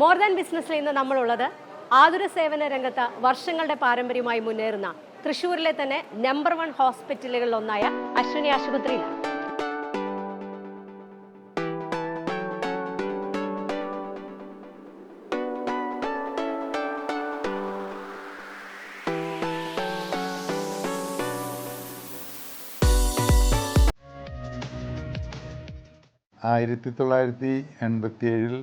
More than ബിസിനസ്സിൽ ഇന്ന് നമ്മളുള്ളത് ആതുര സേവന രംഗത്ത് വർഷങ്ങളുടെ പാരമ്പര്യമായി മുന്നേറുന്ന തൃശ്ശൂരിലെ തന്നെ നമ്പർ 1 ഹോസ്പിറ്റലുകളിലൊന്നായ അശ്വിനി ആശുപത്രിയിലാണ്. ആയിരത്തി 1987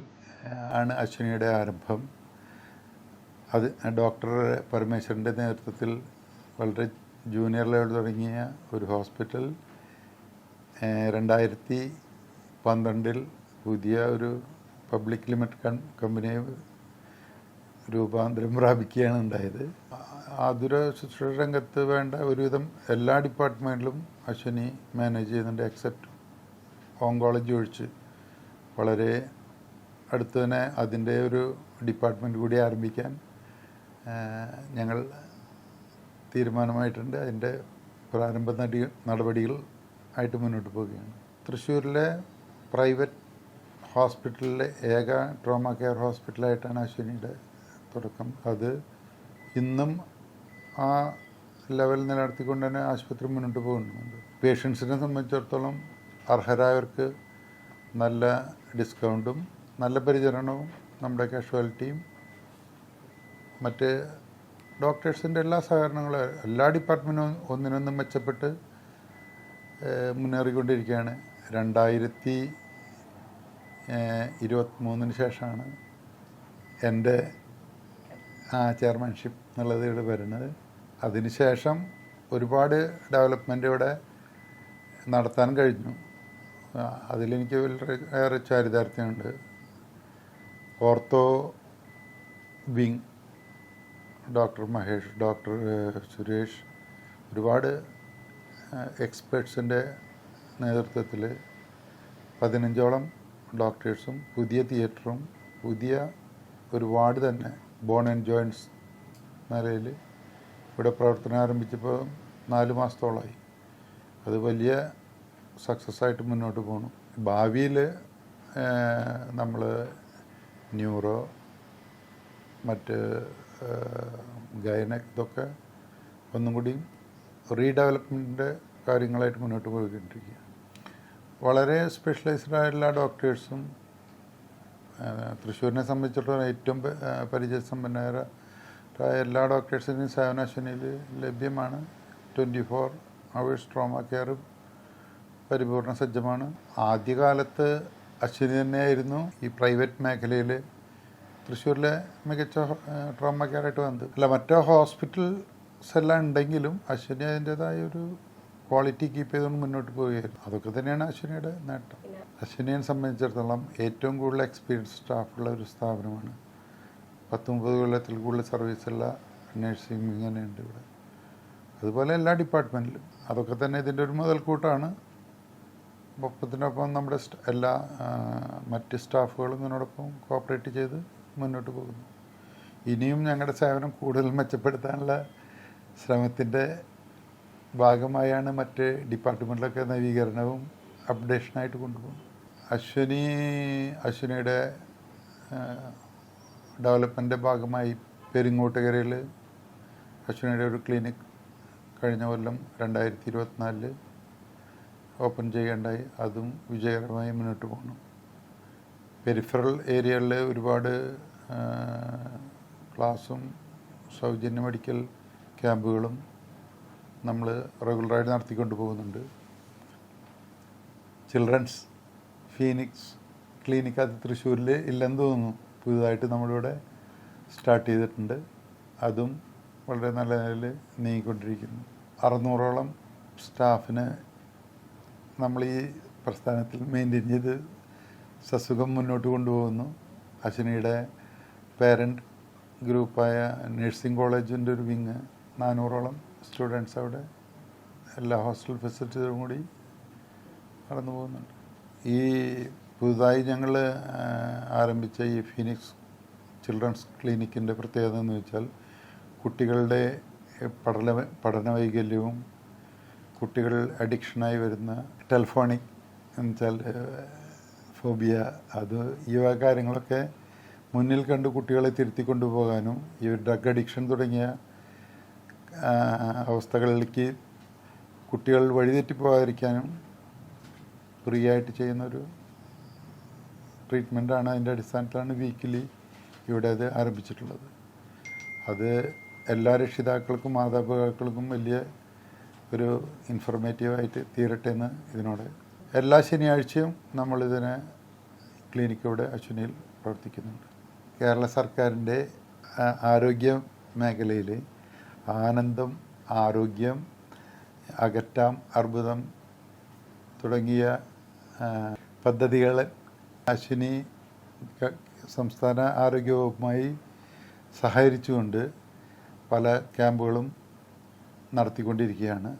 ആണ് അശ്വിനിയുടെ ആരംഭം. അത് ഡോക്ടർ പരമേശ്വരൻ്റെ നേതൃത്വത്തിൽ വളരെ ജൂനിയർ ലെവൽ തുടങ്ങിയ ഒരു ഹോസ്പിറ്റൽ 2012 പുതിയ ഒരു പബ്ലിക് ലിമിറ്റഡ് കമ്പനി രൂപാന്തരം പ്രാപിക്കുകയാണ് ഉണ്ടായത്. ആതുര ശുശ്രൂഷ രംഗത്ത് വേണ്ട ഒരുവിധം എല്ലാ ഡിപ്പാർട്ട്മെൻറ്റിലും അശ്വിനി മാനേജ് ചെയ്യുന്നുണ്ട്, എക്സെപ്റ്റ് ഓങ്കോളജി ഒഴിച്ച്. വളരെ അടുത്ത് തന്നെ അതിൻ്റെ ഒരു ഡിപ്പാർട്ട്മെൻറ്റ് കൂടി ആരംഭിക്കാൻ ഞങ്ങൾ തീരുമാനമായിട്ടുണ്ട്. അതിൻ്റെ പ്രാരംഭ നടപടികൾ ആയിട്ട് മുന്നോട്ട് പോവുകയാണ്. തൃശ്ശൂരിലെ പ്രൈവറ്റ് ഹോസ്പിറ്റലിലെ ഏക ട്രോമ കെയർ ഹോസ്പിറ്റലായിട്ടാണ് അശ്വിനിയുടെ തുടക്കം. അത് ഇന്നും ആ ലെവൽ നിലനിർത്തിക്കൊണ്ട് തന്നെ ആശുപത്രി മുന്നോട്ട് പോകുന്നുണ്ട്. പേഷ്യൻസിനെ സംബന്ധിച്ചിടത്തോളം അർഹരായവർക്ക് നല്ല ഡിസ്കൗണ്ടും നല്ല പരിചരണവും നമ്മുടെ കാഷ്വാലിറ്റിയും മറ്റ് ഡോക്ടേഴ്സിൻ്റെ എല്ലാ സഹകരണങ്ങളും എല്ലാ ഡിപ്പാർട്ട്മെൻറ്റും ഒന്നിനൊന്നും മെച്ചപ്പെട്ട് മുന്നേറിക്കൊണ്ടിരിക്കുകയാണ്. 2023 ശേഷമാണ് എൻ്റെ ചെയർമാൻഷിപ്പ് എന്നുള്ളത് ഇവിടെ വരുന്നത്. അതിനുശേഷം ഒരുപാട് ഡെവലപ്മെൻ്റ് ഇവിടെ നടത്താൻ കഴിഞ്ഞു. അതിലെനിക്ക് ഏറെ ചാരിതാർത്ഥ്യമുണ്ട്. Ortho wing doctor Mahesh, doctor Suresh, ഒരുപാട് എക്സ്പേർട്സിൻ്റെ നേതൃത്വത്തിൽ 15ഓളം ഡോക്ടേഴ്സും പുതിയ തിയേറ്ററും പുതിയ ഒരു വാർഡ് തന്നെ ബോൺ ആൻഡ് ജോയിൻറ്റ്സ് നിലയിൽ ഇവിടെ പ്രവർത്തനം ആരംഭിച്ചപ്പോൾ 4 മാസത്തോളമായി. അത് വലിയ സക്സസ് ആയിട്ട് മുന്നോട്ട് പോകണം. ഭാവിയിൽ നമ്മൾ ന്യൂറോ, മറ്റ് ഗൈനക്, ഇതൊക്കെ ഒന്നും കൂടി റീഡെവലപ്മെൻറ്റിൻ്റെ കാര്യങ്ങളായിട്ട് മുന്നോട്ട് പോയിക്കൊണ്ടിരിക്കുക. വളരെ സ്പെഷ്യലൈസ്ഡ് ആയിട്ടുള്ള ഡോക്ടേഴ്സും തൃശ്ശൂരിനെ സംബന്ധിച്ചിടത്തോളം ഏറ്റവും പരിചയസമ്പന്നരായ എല്ലാ ഡോക്ടേഴ്സിനും സേവന അശ്വിനിയിൽ ലഭ്യമാണ്. 24 hours ട്രോമ കെയർ പരിപൂർണ സജ്ജമാണ്. ആദ്യകാലത്ത് അശ്വിനി തന്നെയായിരുന്നു ഈ പ്രൈവറ്റ് മേഖലയിൽ തൃശ്ശൂരിലെ മികച്ച ട്രോമ കെയറായിട്ട് വന്നത്. അല്ല, മറ്റേ ഹോസ്പിറ്റൽസ് എല്ലാം ഉണ്ടെങ്കിലും അശ്വിനി അതിൻ്റേതായ ഒരു ക്വാളിറ്റി കീപ്പ് ചെയ്തുകൊണ്ട് മുന്നോട്ട് പോവുകയായിരുന്നു. അതൊക്കെ തന്നെയാണ് അശ്വിനിയുടെ നേട്ടം. അശ്വിനിയെ സംബന്ധിച്ചിടത്തോളം ഏറ്റവും കൂടുതൽ എക്സ്പീരിയൻസ് സ്റ്റാഫുള്ള ഒരു സ്ഥാപനമാണ്. 10-30 കൊല്ലത്തിൽ കൂടുതൽ സർവീസുള്ള നഴ്സിംഗ് ഇങ്ങനെയുണ്ട് ഇവിടെ. അതുപോലെ എല്ലാ ഡിപ്പാർട്ട്മെൻറ്റിലും അതൊക്കെ തന്നെ ഇതിൻ്റെ ഒരു മുതൽക്കൂട്ടാണ്. ഒപ്പത്തിനൊപ്പം നമ്മുടെ എല്ലാ മറ്റ് സ്റ്റാഫുകളും ഇതിനോടൊപ്പം കോപ്പറേറ്റ് ചെയ്ത് മുന്നോട്ട് പോകുന്നു. ഇനിയും ഞങ്ങളുടെ സേവനം കൂടുതൽ മെച്ചപ്പെടുത്താനുള്ള ശ്രമത്തിൻ്റെ ഭാഗമായാണ് മറ്റ് ഡിപ്പാർട്ട്മെൻറ്റിലൊക്കെ നവീകരണവും അപ്ഡേഷനായിട്ട് കൊണ്ടുപോകും. അശ്വിനിയുടെ ഡെവലപ്മെൻറ്റിൻ്റെ ഭാഗമായി പെരിങ്ങോട്ടുകരയിൽ അശ്വിനിയുടെ ഒരു ക്ലിനിക് കഴിഞ്ഞ കൊല്ലം 2024 ഓപ്പൺ ചെയ്യേണ്ടായി. അതും വിജയകരമായി മുന്നോട്ട് പോകണം. പെരിഫറൽ ഏരിയകളിൽ ഒരുപാട് ക്ലാസ്സും സൗജന്യ മെഡിക്കൽ ക്യാമ്പുകളും നമ്മൾ റെഗുലറായിട്ട് നടത്തിക്കൊണ്ട് പോകുന്നുണ്ട്. ചിൽഡ്രൻസ് ഫീനിക്സ് ക്ലിനിക് അത് തൃശ്ശൂരിൽ ഇല്ലെന്ന് തോന്നുന്നു, പുതുതായിട്ട് നമ്മളിവിടെ സ്റ്റാർട്ട് ചെയ്തിട്ടുണ്ട്. അതും വളരെ നല്ല നിലയിൽ നീങ്ങിക്കൊണ്ടിരിക്കുന്നു. 600ഓളം സ്റ്റാഫിന് നമ്മൾ ഈ പ്രസ്ഥാനത്തിൽ മെയിൻറ്റെയിൻ ചെയ്ത് സസുഖം മുന്നോട്ട് കൊണ്ടുപോകുന്നു. അശ്വിനിയുടെ പേരൻറ്റ് ഗ്രൂപ്പായ നഴ്സിംഗ് കോളേജിൻ്റെ ഒരു വിങ് 400ഓളം സ്റ്റുഡൻസ് അവിടെ എല്ലാ ഹോസ്റ്റൽ ഫെസിലിറ്റീസും കൂടി കടന്നു പോകുന്നുണ്ട്. ഈ പുതുതായി ഞങ്ങൾ ആരംഭിച്ച ഈ ഫീനിക്സ് ചിൽഡ്രൻസ് ക്ലിനിക്കിൻ്റെ പ്രത്യേകത എന്ന് വെച്ചാൽ കുട്ടികളുടെ പഠന വൈകല്യവും കുട്ടികൾ അഡിക്ഷനായി വരുന്ന ടെലിഫോണിക് എന്ന് വെച്ചാൽ ഫോബിയ, അത് ഈ കാര്യങ്ങളൊക്കെ മുന്നിൽ കണ്ട് കുട്ടികളെ തിരുത്തി കൊണ്ടുപോകാനും ഈ ഡ്രഗ് അഡിക്ഷൻ തുടങ്ങിയ അവസ്ഥകളിലേക്ക് കുട്ടികൾ വഴിതെറ്റിപ്പോകാതിരിക്കാനും ഫ്രീ ആയിട്ട് ചെയ്യുന്നൊരു ട്രീറ്റ്മെൻറ്റാണ്. അതിൻ്റെ അടിസ്ഥാനത്തിലാണ് വീക്കിലി ഇവിടെ അത് ആരംഭിച്ചിട്ടുള്ളത്. അത് എല്ലാ രക്ഷിതാക്കൾക്കും മാതാപിതാക്കൾക്കും വലിയ ഒരു ഇൻഫർമേറ്റീവായിട്ട് തീരട്ടെ എന്ന് ഇതിനോട്. എല്ലാ ശനിയാഴ്ചയും നമ്മളിതിനെ ക്ലിനിക്ക് ഇവിടെ അശ്വിനിയിൽ പ്രവർത്തിക്കുന്നുണ്ട്. കേരള സർക്കാരിൻ്റെ ആരോഗ്യ മേഖലയിൽ ആനന്ദം, ആരോഗ്യം, അകറ്റാം അർബുദം തുടങ്ങിയ പദ്ധതികൾ അശ്വിനി സംസ്ഥാന ആരോഗ്യ വകുപ്പുമായി സഹകരിച്ചുകൊണ്ട് പല ക്യാമ്പുകളും നടത്തിക്കൊണ്ടിരിക്കുകയാണ്.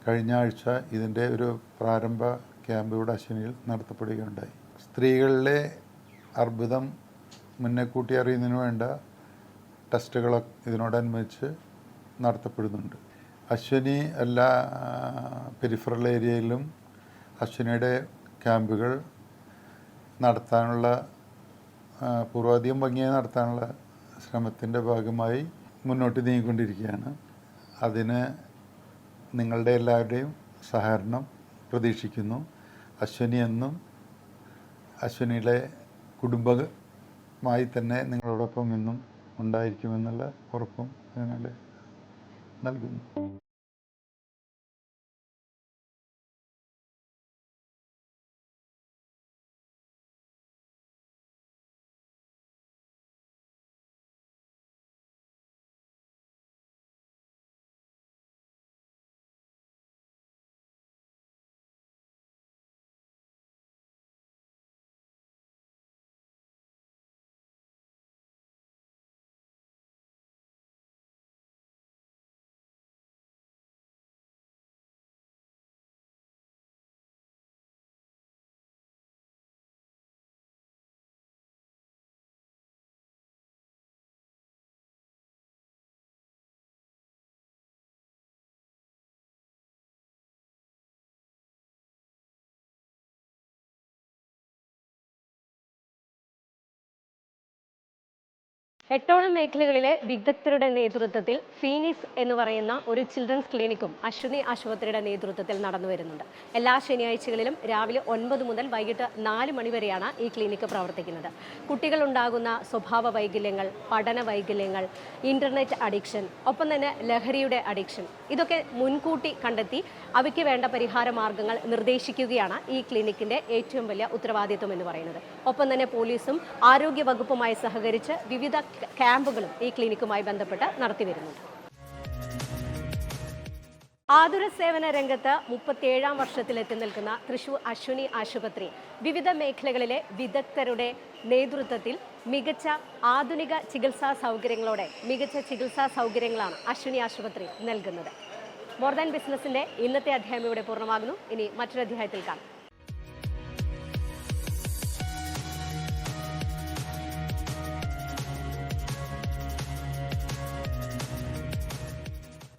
കഴിഞ്ഞ ആഴ്ച ഇതിൻ്റെ ഒരു പ്രാരംഭ ക്യാമ്പ് ഇവിടെ അശ്വിനിയിൽ നടത്തപ്പെടുകയുണ്ടായി. സ്ത്രീകളിലെ അർബുദം മുന്നേക്കൂട്ടി അറിയുന്നതിന് വേണ്ട ടെസ്റ്റുകളൊക്കെ ഇതിനോടനുബന്ധിച്ച് നടത്തപ്പെടുന്നുണ്ട്. അശ്വിനി എല്ലാ പെരിഫറൽ ഏരിയയിലും അശ്വിനിയുടെ ക്യാമ്പുകൾ നടത്താനുള്ള പൂർവാധികം ഭംഗിയായി നടത്താനുള്ള ശ്രമത്തിൻ്റെ ഭാഗമായി മുന്നോട്ട് നീങ്ങിക്കൊണ്ടിരിക്കുകയാണ്. അതിന് നിങ്ങളുടെ എല്ലാവരുടെയും സഹകരണം പ്രതീക്ഷിക്കുന്നു. അശ്വിനി എന്നും അശ്വിനിയുടെ കുടുംബമായി തന്നെ നിങ്ങളോടൊപ്പം എന്നും ഉണ്ടായിരിക്കുമെന്നുള്ള ഉറപ്പും നിങ്ങൾ നൽകുന്നു. എട്ടോളം മേഖലകളിലെ വിദഗ്ധരുടെ നേതൃത്വത്തിൽ ഫീനിക്സ് എന്ന് പറയുന്ന ഒരു ചിൽഡ്രൻസ് ക്ലിനിക്കും അശ്വിനി ആശുപത്രിയുടെ നേതൃത്വത്തിൽ നടന്നു വരുന്നുണ്ട്. എല്ലാ ശനിയാഴ്ചകളിലും രാവിലെ 9 മുതൽ വൈകിട്ട് 4 മണി വരെയാണ് ഈ ക്ലിനിക്ക് പ്രവർത്തിക്കുന്നത്. കുട്ടികളുണ്ടാകുന്ന സ്വഭാവ വൈകല്യങ്ങൾ, പഠന വൈകല്യങ്ങൾ, ഇന്റർനെറ്റ് അഡിക്ഷൻ, ഒപ്പം തന്നെ ലഹരിയുടെ അഡിക്ഷൻ, ഇതൊക്കെ മുൻകൂട്ടി കണ്ടെത്തി അവയ്ക്ക് വേണ്ട പരിഹാര മാർഗങ്ങൾ നിർദ്ദേശിക്കുകയാണ് ഈ ക്ലിനിക്കിന്റെ ഏറ്റവും വലിയ ഉത്തരവാദിത്വം എന്ന് പറയുന്നത്. ഒപ്പം തന്നെ പോലീസും ആരോഗ്യ വകുപ്പുമായി സഹകരിച്ച് വിവിധ ക്യാമ്പുകളും ഈ ക്ലിനിക്കുമായി ബന്ധപ്പെട്ട് നടത്തി വരുന്നുണ്ട്. ആതുര സേവന രംഗത്ത് 37ാം വർഷത്തിലെത്തി നിൽക്കുന്ന തൃശൂർ അശ്വിനി ആശുപത്രി വിവിധ മേഖലകളിലെ വിദഗ്ധരുടെ നേതൃത്വത്തിൽ മികച്ച ആധുനിക ചികിത്സാ സൗകര്യങ്ങളോടെ മികച്ച ചികിത്സാ സൗകര്യങ്ങളാണ് അശ്വിനി ആശുപത്രി നൽകുന്നത്. മോർ ദാൻ ബിസിനസിന്റെ ഇന്നത്തെ അധ്യായം ഇവിടെ പൂർണ്ണമാകുന്നു. ഇനി മറ്റൊരു അധ്യായത്തിൽ കാണാം.